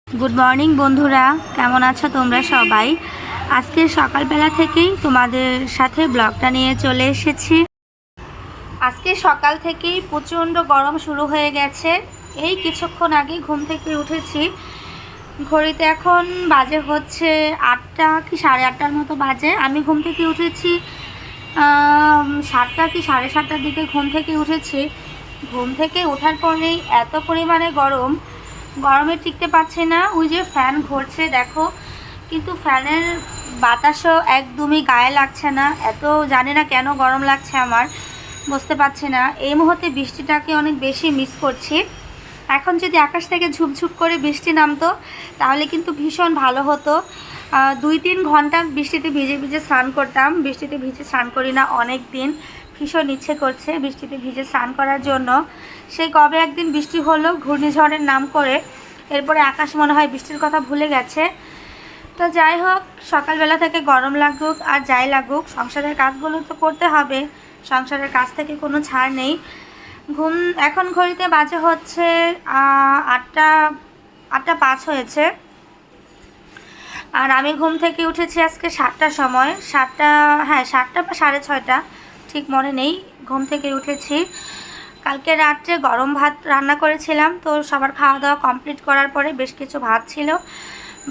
Good morning বন্ধুরা, কেমন আছো তোমরা সবাই? আজকে সকালবেলা থেকেই তোমাদের সাথে ব্লগটা নিয়ে চলে এসেছি। আজকে সকাল থেকেই প্রচণ্ড গরম শুরু হয়ে গেছে। এই কিছুক্ষণ আগে ঘুম থেকে উঠেছি। ঘড়িতে এখন বাজে হচ্ছে 8টা কি 8:30টার মতো বাজে। আমি ঘুম থেকে উঠেছি 7টা কি 7:30টার দিকে ঘুম থেকে উঠেছি। ঘুম থেকে ওঠার পরেই এত পরিমাণে গরমে টিকতে পারছে না। ওই যে ফ্যান ঘুরছে দেখো, কিন্তু ফ্যানের বাতাসও একদমই গায়ে লাগছে না। এত জানি না কেন গরম লাগছে, আমার বুঝতে পারছি না। এই মুহূর্তে বৃষ্টিটাকে অনেক বেশি মিস করছি। এখন যদি আকাশ থেকে ঝুপঝুপ করে বৃষ্টি নামতো তাহলে কিন্তু ভীষণ ভালো হতো। 2-3 ঘন্টা বৃষ্টিতে ভিজে ভিজে স্নান করতাম। বৃষ্টিতে ভিজে স্নান করি না অনেক দিন। ভীষণ ইচ্ছে করছে বৃষ্টিতে ভিজে স্নান করার জন্য। সেই কবে একদিন বৃষ্টি হলো ঘূর্ণিঝড়ের নাম করে, এরপরে আকাশ মনে হয় বৃষ্টির কথা ভুলে গেছে। তো যাই হোক, সকালবেলা থেকে গরম লাগুক আর যাই লাগুক, সংসারের কাজগুলো তো করতে হবে। সংসারের কাজ থেকে কোনো ছাড় নেই। এখন ঘড়িতে বাজে হচ্ছে 8টা 5 হয়েছে। আর আমি ঘুম থেকে উঠেছি আজকে 7টার সময়। 7টা বা 6:30, ঠিক মনে নেই। ঘুম থেকে উঠেছি। কালকে রাত্রে গরম ভাত রান্না করেছিলাম, তো সবার খাওয়া দাওয়া কমপ্লিট করার পরে বেশ কিছু ভাত ছিল।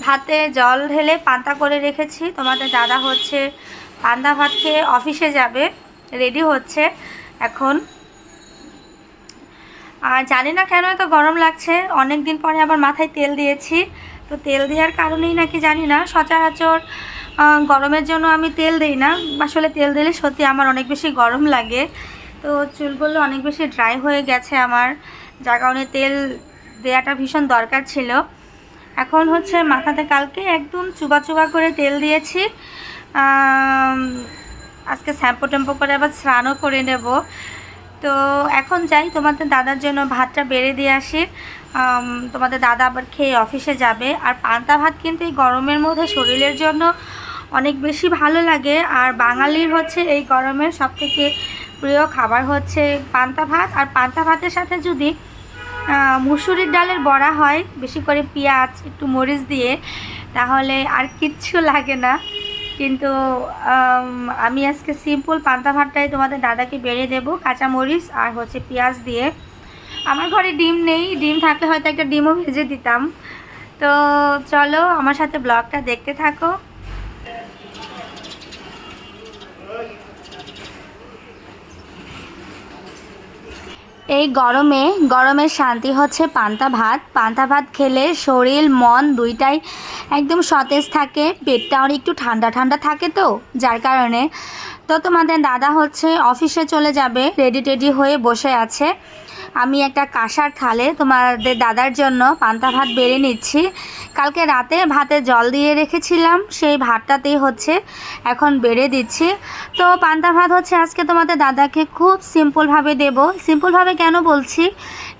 ভাতে জল ঢেলে পান্তা করে রেখেছি। তোমাদের দাদা হচ্ছে পান্তা ভাত খেয়ে অফিসে যাবে, রেডি হচ্ছে এখন। আর জানি না কেন এত গরম লাগছে। অনেক দিন পরে আবার মাথায় তেল দিয়েছি, তো তেল দেওয়ার কারণেই নাকি জানি না, সচরাচর গরমের জন্য আমি তেল দিই না। আসলে তেল দিলে সত্যি আমার অনেক বেশি গরম লাগে। তো চুলগুলো অনেক বেশি ড্রাই হয়ে গেছে আমার, যার কারণে তেল দেওয়াটা ভীষণ দরকার ছিল। এখন হচ্ছে মাথাতে কালকে একদম চুবা চুবা করে তেল দিয়েছি। আজকে শ্যাম্পু করে আবার স্নানও করে নেব। তো এখন যাই, তোমাদের দাদার জন্য ভাতটা বেড়ে দিয়ে আসি। তোমাদের দাদা আবার খেয়ে অফিসে যাবে। আর পান্তা ভাত কিন্তু এই গরমের মধ্যে শরীরের জন্য অনেক বেশি ভালো লাগে। আর বাঙালির হচ্ছে এই গরমের সবথেকে প্রিয় খাবার হচ্ছে পান্তা ভাত। আর পান্তা ভাতের সাথে যদি মুসুরির ডালের বড়া হয়, বেশি করে পেঁয়াজ একটু মরিচ দিয়ে, তাহলে আর কিচ্ছু লাগে না। কিন্তু আমি আজকে সিম্পল পান্তা ভাতটাই তোমাদের দাদাকে বেড়ে দেবো, কাঁচামরিচ আর হচ্ছে পেঁয়াজ দিয়ে। আমার ঘরে ডিম নেই, ডিম থাকলে হয়তো একটা ডিমও ভেজে দিতাম। তো চলো আমার সাথে ব্লগটা দেখতে থাকো। এই গরমের শান্তি হচ্ছে পান্তা ভাত। পান্তা ভাত খেলে শরীর মন দুইটাই একদম সতেজ থাকে। পেটটা অনেক একটু ঠান্ডা ঠান্ডা থাকে, তো যার কারণে। তো তোমাদের দাদা হচ্ছে অফিসে চলে যাবে, রেডি টেডি হয়ে বসে আছে। আমি একটা কাঁসার থালে তোমাদের দাদার জন্য পান্তা ভাত বেড়ে নিচ্ছি। কালকে রাতে ভাতে জল দিয়ে রেখেছিলাম, সেই ভাতটাতেই হচ্ছে এখন বেড়ে দিচ্ছি। তো পান্তা ভাত হচ্ছে আজকে তোমাদের দাদাকে খুব সিম্পলভাবে দেব। সিম্পলভাবে কেন বলছি,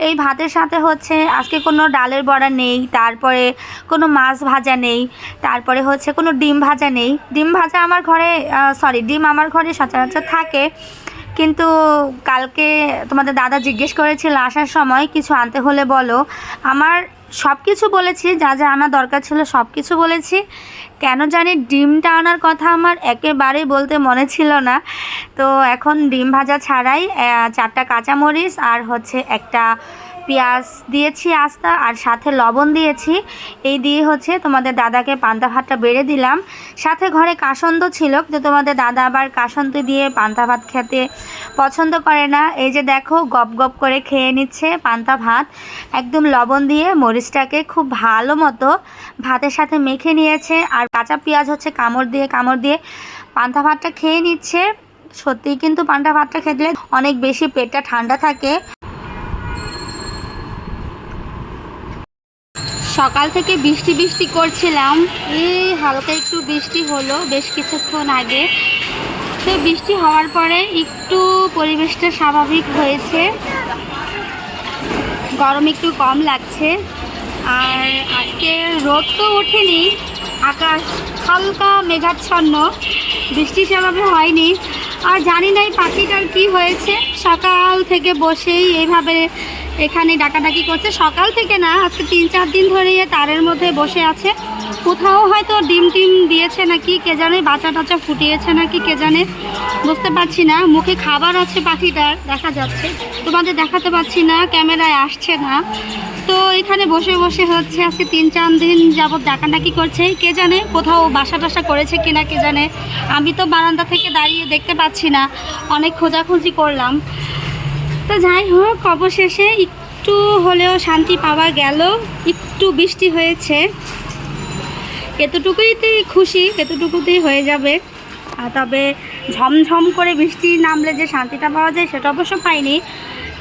এই ভাতের সাথে হচ্ছে আজকে কোনো ডালের বড়া নেই, তারপরে কোনো মাছ ভাজা নেই, তারপরে হচ্ছে কোনো ডিম ভাজা নেই। ডিম আমার ঘরে সচরাচর থাকে, কিন্তু কালকে তোমাদের দাদা জিজ্ঞেস করেছিল আসার সময় কিছু আনতে হলে বলো। আমার সব কিছু বলেছি, যা যা আনা দরকার ছিল সব কিছু বলেছি। কেন জানি ডিমটা আনার কথা আমার একেবারেই বলতে মনে ছিল না। তো এখন ডিম ভাজা ছাড়াই 4টা কাঁচামরিচ আর হচ্ছে একটা পেঁয়াজ দিয়েছি আস্তা, আর সাথে লবণ দিয়েছি। এই দিয়ে হচ্ছে তোমাদের দাদাকে পান্তা ভাতটা বেড়ে দিলাম। সাথে ঘরে কাসন্দ ছিল, যে তোমাদের দাদা আবার কাসন্দ দিয়ে পান্তা ভাত খেতে পছন্দ করে না। এই যে দেখো, গপ গপ করে খেয়ে নিচ্ছে পান্তা ভাত। একদম লবণ দিয়ে মরিচটাকে খুব ভালো মতো ভাতের সাথে মেখে নিয়েছে। আর কাঁচা পেঁয়াজ হচ্ছে কামড় দিয়ে পান্তা ভাতটা খেয়ে নিচ্ছে। সত্যিই কিন্তু পান্তা ভাতটা খেলে অনেক বেশি পেটটা ঠান্ডা থাকে। সকাল থেকে বৃষ্টি করছিলাম, এই হালকা একটু বৃষ্টি হলো বেশ কিছুক্ষণ আগে। তো বৃষ্টি হওয়ার পরে একটু পরিবেশটা স্বাভাবিক হয়েছে, গরম একটু কম লাগছে। আর আজকে রোদ তো ওঠেনি, আকাশ হালকা মেঘাচ্ছন্ন, বৃষ্টি সেভাবে হয়নি। আর জানি না এই পাখিটার কী হয়েছে, সকাল থেকে বসেই এইভাবে এখানে ডাকাডাকি করছে, সকাল থেকে না, আজকে 3-4 দিন ধরে তারের মধ্যে বসে আছে। কোথাও হয়তো ডিম টিম দিয়েছে নাকি কে জানে, বাচ্চা টাচ্চা ফুটিয়েছে নাকি কে জানে, বুঝতে পারছি না। মুখে খাবার আছে পাখিটার, দেখা যাচ্ছে, তোমাদের দেখাতে পারছি না, ক্যামেরায় আসছে না। তো এখানে বসে বসে হচ্ছে আজকে 3-4 দিন যাবৎ ডাকাডাকি করছে, কে জানে কোথাও বাসা টাসা করেছে কিনা কে জানে। আমি তো বারান্দা থেকে দাঁড়িয়ে দেখতে পাচ্ছি না, অনেক খোঁজাখুঁজি করলাম। তো যাই হোক, অবশেষে একটু হলেও শান্তি পাওয়া গেল, একটু বৃষ্টি হয়েছে, এতটুকুইতেই খুশি, এতটুকুতেই হয়ে যাবে। তবে ঝমঝম করে বৃষ্টি নামলে যে শান্তিটা পাওয়া যায় সেটা অবশ্য পাইনি,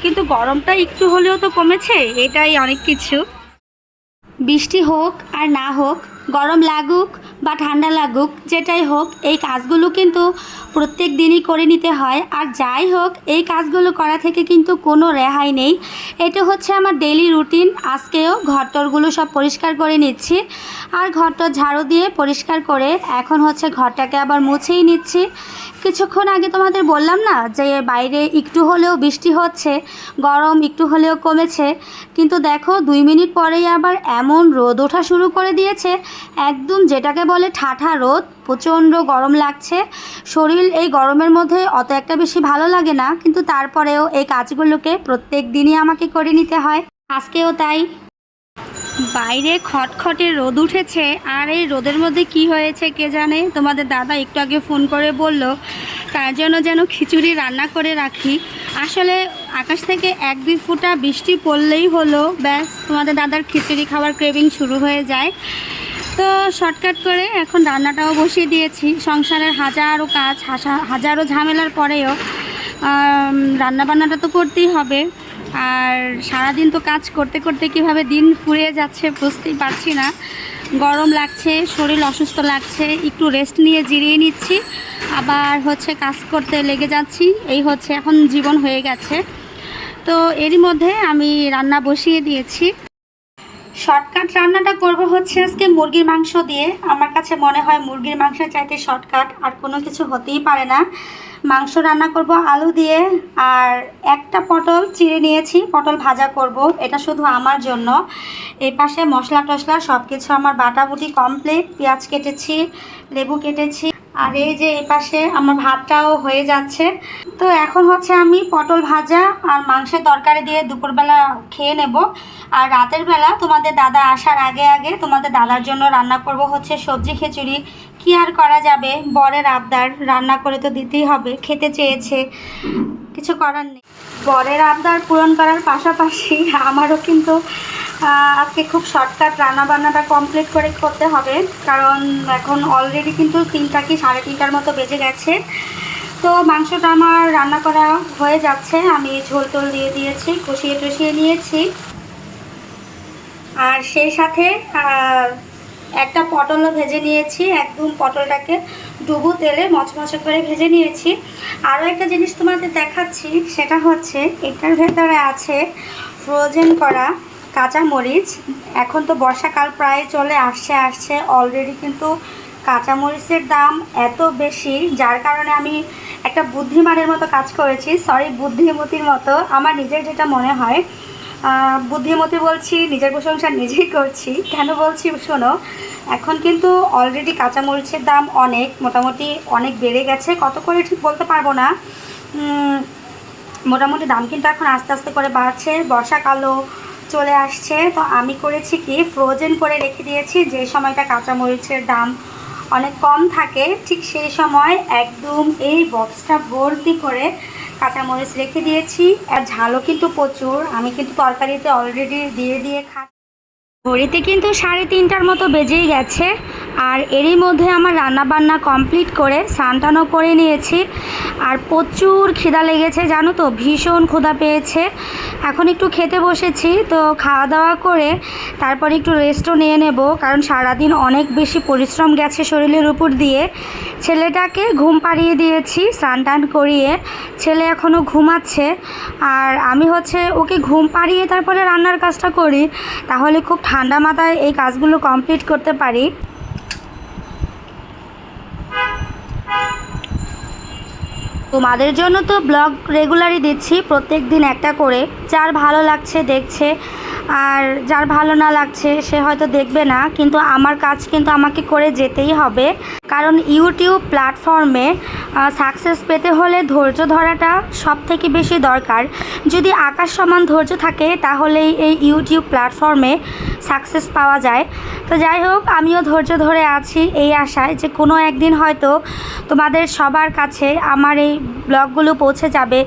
কিন্তু গরমটা একটু হলেও তো কমেছে, এটাই অনেক কিছু। বৃষ্টি হোক আর না হোক, গরম লাগুক বা ঠান্ডা লাগুক, যেটাই হোক, এই কাজগুলো কিন্তু প্রত্যেক দিনই করে নিতে হয়। আর যাই হোক, এই কাজগুলো করা থেকে কিন্তু কোনো রেহাই নেই। এটা হচ্ছে আমার ডেইলি রুটিন। আজকেও ঘরটরগুলো সব পরিষ্কার করে নিচ্ছি, আর ঘরটর ঝাড়ু দিয়ে পরিষ্কার করে এখন হচ্ছে ঘরটাকে আবার মুছেই নিচ্ছি। কিছুক্ষণ আগে তোমাদের বললাম না যে বাইরে একটু হলেও বৃষ্টি হচ্ছে, গরম একটু হলেও কমেছে, কিন্তু দেখো 2 মিনিট পরেই আবার এমন রোদ ওঠা শুরু করে দিয়েছে, একদম যেটাকে বলে ঠাঠা রোদ, প্রচণ্ড গরম লাগছে। শরীর এই গরমের মধ্যে অত একটা বেশি ভালো লাগে না, কিন্তু তারপরেও এই কাজগুলোকে প্রত্যেক দিনই আমাকে করে নিতে হয়, আজকেও তাই। বাইরে খটখটে রোদ উঠেছে, আর এই রোদের মধ্যে কি হয়েছে কে জানে। তোমাদের দাদা একটু আগে ফোন করে বলল তার জন্য যেন খিচুড়ি রান্না করে রাখি। আসলে আকাশ থেকে 1-2 ফোঁটা বৃষ্টি পড়লেই হলো, ব্যাস তোমাদের দাদার খিচুড়ি খাওয়ার ক্রেভিং শুরু হয়ে যায়। তো শর্টকাট করে এখন রান্নাটাও বসিয়ে দিয়েছি। সংসারের হাজারো কাজ, হাজারো ঝামেলার পরেও রান্নাবান্নাটা তো করতেই হবে। আর সারাদিন তো কাজ করতে করতে কীভাবে দিন ফুরিয়ে যাচ্ছে বুঝতেই পারছি না। গরম লাগছে, শরীর অসুস্থ লাগছে, একটু রেস্ট নিয়ে জিরিয়ে নিচ্ছি, আবার হচ্ছে কাজ করতে লেগে যাচ্ছি। এই হচ্ছে এখন জীবন হয়ে গেছে। তো এরই মধ্যে আমি রান্না বসিয়ে দিয়েছি। শর্টকাট রান্নাটা করব হচ্ছে আজকে মুরগির মাংস দিয়ে। আমার কাছে মনে হয় মুরগির মাংসের চাইতে শর্টকাট আর কোনো কিছু হতেই পারে না। মাংস রান্না করব আলু দিয়ে, আর একটা পটল চিড়ে নিয়েছি, পটল ভাজা করব, এটা শুধু আমার জন্য। এই পাশে মশলা টশলা সব কিছু আমার বাটাবুটি কমপ্লিট, পেঁয়াজ কেটেছি, লেবু কেটেছি, আর এই যে এই পাশে আমার ভাতটাও হয়ে যাচ্ছে। তো এখন হচ্ছে আমি পটল ভাজা আর মাংসের তরকারি দিয়ে দুপুরবেলা খেয়ে নেব। আর রাতের বেলা তোমাদের দাদা আসার আগে আগে তোমাদের দাদার জন্য রান্না করব হচ্ছে সবজি খিচুড়ি। কি আর করা যাবে, বরের আবদার, রান্না করে তো দিতেই হবে, খেতে চেয়েছে, কিছু করার নেই। বরের আবদার পূরণ করার পাশাপাশি আমারও কিন্তু আজকে খুব শর্টকাট রান্নাবান্নাটা কমপ্লিট করে করতে হবে, কারণ এখন অলরেডি কিন্তু 3টা কি 3:30টার মতো বেজে গেছে। তো মাংসটা আমার রান্না করা হয়ে যাচ্ছে, আমি ঝোল টোল দিয়ে দিয়েছি, কষিয়ে টষিয়ে নিয়েছি। আর সেই সাথে একটা পটলও ভেজে নিয়েছি, একদম পটলটাকে ডুবো তেলে মচমচে করে ভেজে নিয়েছি। আরও একটা জিনিস তোমাদের দেখাচ্ছি, সেটা হচ্ছে এটার ভেতরে আছে ফ্রোজেন করা কাঁচামরিচ। এখন তো বর্ষাকাল প্রায় চলে আসছে অলরেডি, কিন্তু কাঁচামরিচের দাম এত বেশি, যার কারণে আমি একটা বুদ্ধিমানের মতো কাজ করেছি, বুদ্ধিমতির মতো আমার নিজের যেটা মনে হয়। বুদ্ধিমতী বলছি, নিজের প্রশংসা নিজেই করছি। কেন বলছি শোনো, এখন কিন্তু অলরেডি কাঁচামরিচের দাম মোটামুটি অনেক বেড়ে গেছে, কত করে ঠিক বলতে পারবো না, মোটামুটি দাম কিন্তু এখন আস্তে আস্তে করে বাড়ছে, বর্ষাকালও চলে আসছে। তো আমি করেছি কি, ফ্রোজেন করে রেখে দিয়েছি। যে সময়টা কাঁচামরিচের দাম অনেক কম থাকে, ঠিক সেই সময় একদম এই বক্সটা ভর্তি করে কাঁচামরিচ রেখে দিয়েছি। আর ঝালও কিন্তু প্রচুর, আমি কিন্তু তরকারিতে অলরেডি দিয়ে খাই। ঘড়িতে কিন্তু 3:30টার মতো বেজেই গেছে, আর এরই মধ্যে আমার রান্নাবান্না কমপ্লিট করে স্নান করে নিয়েছি। আর প্রচুর খিদা লেগেছে জানো তো, ভীষণ ক্ষুধা পেয়েছে। এখন একটু খেতে বসেছি, তো খাওয়া দাওয়া করে তারপর একটু রেস্টও নিয়ে নেব, কারণ সারাদিন অনেক বেশি পরিশ্রম গেছে শরীরের উপর দিয়ে। ছেলেটাকে ঘুম পাড়িয়ে দিয়েছি, স্নান করিয়ে, ছেলে এখনও ঘুমাচ্ছে। আর আমি হচ্ছে ওকে ঘুম পাড়িয়ে তারপরে রান্নার কাজটা করি, তাহলে খুব ঠান্ডা মাথায় এই কাজগুলো কমপ্লিট করতে পারি। তোমাদের জন্য তো ব্লগ রেগুলারই দিচ্ছি, প্রত্যেক দিন একটা করে। যার ভালো লাগছে দেখছে, আর যার ভালো না লাগছে সে হয়তো দেখবে না, কিন্তু আমার কাজ কিন্তু আমাকে করে যেতেই হবে। কারণ ইউটিউব প্ল্যাটফর্মে সাকসেস পেতে হলে ধৈর্য ধরাটা সব থেকে বেশি দরকার। যদি আকাশ সমান ধৈর্য থাকে তাহলেই এই ইউটিউব প্ল্যাটফর্মে সাকসেস পাওয়া যায়। তো যাই হোক, আমিও ধৈর্য ধরে আছি এই আশায় যে কোনো একদিন হয়তো তোমাদের সবার কাছে আমার এই ব্লগগুলো পৌঁছে যাবে।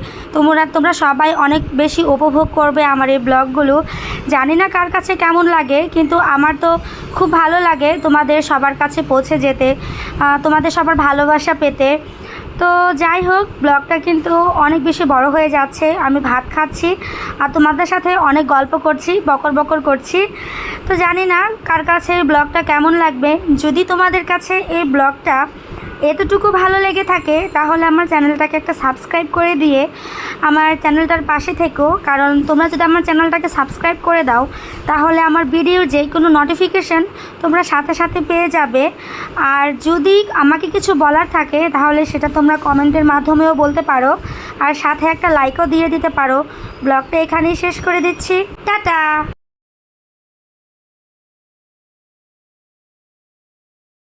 তোমরা সবাই অনেক বেশি উপভোগ করবে আমার এই ব্লগগুলো। জানি না কার কাছে কেমন লাগে, কিন্তু আমার তো খুব ভালো লাগে তোমাদের সবার কাছে পৌঁছে যেতে, তোমাদের সবার ভালোবাসা পেতে। তো যাই হোক, ব্লগটা কিন্তু অনেক বেশি বড় হয়ে যাচ্ছে। আমি ভাত খাচ্ছি আর তোমাদের সাথে অনেক গল্প করছি, বকর বকর করছি। তো জানি না কার কাছে এই ব্লগটা কেমন লাগবে। যদি তোমাদের কাছে এই ব্লগটা এতটুকু ভালো লেগে থাকে তাহলে আমার চ্যানেলটাকে একটা সাবস্ক্রাইব করে দিয়ে আমার চ্যানেলটার পাশে থেকো। কারণ তোমরা যদি আমার চ্যানেলটাকে সাবস্ক্রাইব করে দাও তাহলে আমার ভিডিওর যে কোনো নোটিফিকেশান তোমরা সাথে সাথে পেয়ে যাবে। আর যদি আমাকে কিছু বলার থাকে তাহলে সেটা তোমরা কমেন্টের মাধ্যমেও বলতে পারো, আর সাথে একটা লাইকও দিয়ে দিতে পারো। ব্লগটা এখানেই শেষ করে দিচ্ছি। টাটা।